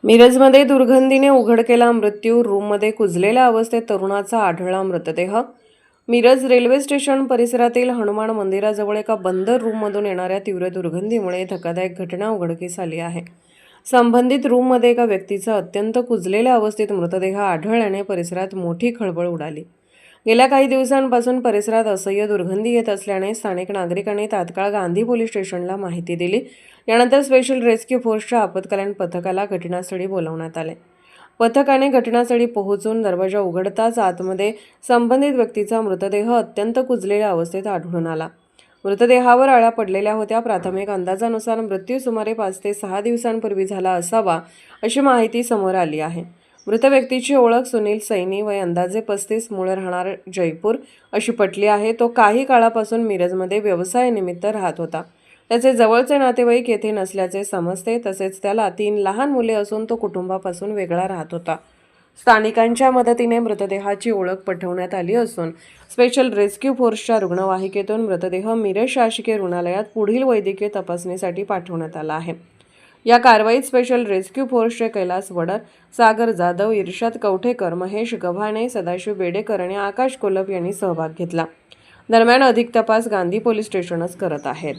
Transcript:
मिरजमध्ये दुर्गंधीने उघडकेला मृत्यू. रूममध्ये कुजलेल्या अवस्थेत तरुणाचा आढळला मृतदेह. मिरज रेल्वे स्टेशन परिसरातील हनुमान मंदिराजवळ एका बंद रूममधून येणाऱ्या तीव्र दुर्गंधीमुळे धक्कादायक घटना उघडकीस आली आहे. संबंधित रूममध्ये एका व्यक्तीचा अत्यंत कुजलेल्या अवस्थेत मृतदेह आढळल्याने परिसरात मोठी खळबळ उडाली. गेल्या काही दिवसांपासून परिसरात असह्य दुर्गंधी येत असल्याने स्थानिक नागरिकांनी तात्काळ गांधी पोलीस स्टेशनला माहिती दिली. यानंतर स्पेशल रेस्क्यू फोर्सच्या आपत्कालीन पथकाला घटनास्थळी बोलावण्यात आले. पथकाने घटनास्थळी पोहोचून दरवाजा उघडताच आतमध्ये संबंधित व्यक्तीचा मृतदेह अत्यंत कुजलेल्या अवस्थेत आढळून आला. मृतदेहावर आळा पडलेल्या होत्या. प्राथमिक अंदाजानुसार मृत्यू सुमारे 5 ते 6 दिवसांपूर्वी झाला असावा अशी माहिती समोर आली आहे. मृत व्यक्तीची ओळख सुनील सैनी, वय अंदाजे 35, मूळ राहणार जयपूर अशी पटली आहे. तो काही काळापासून मिरजमध्ये व्यवसायानिमित्त राहत होता. त्याचे जवळचे नातेवाईक येथे नसल्याचे समजते. तसेच त्याला 3 लहान मुले असून तो कुटुंबापासून वेगळा राहत होता. स्थानिकांच्या मदतीने मृतदेहाची ओळख पटवण्यात आली असून स्पेशल रेस्क्यू फोर्सच्या रुग्णवाहिकेतून मृतदेह मिरज शासकीय रुग्णालयात पुढील वैद्यकीय तपासणीसाठी पाठवण्यात आला आहे. या कारवाईत स्पेशल रेस्क्यू फोर्सचे कैलास वडर, सागर जाधव, इर्शाद कवठेकर, महेश गव्हाणे, सदाशिव बेडेकर आणि आकाश कोलप यांनी सहभाग घेतला. दरम्यान अधिक तपास गांधी पोलीस स्टेशनच करत आहेत.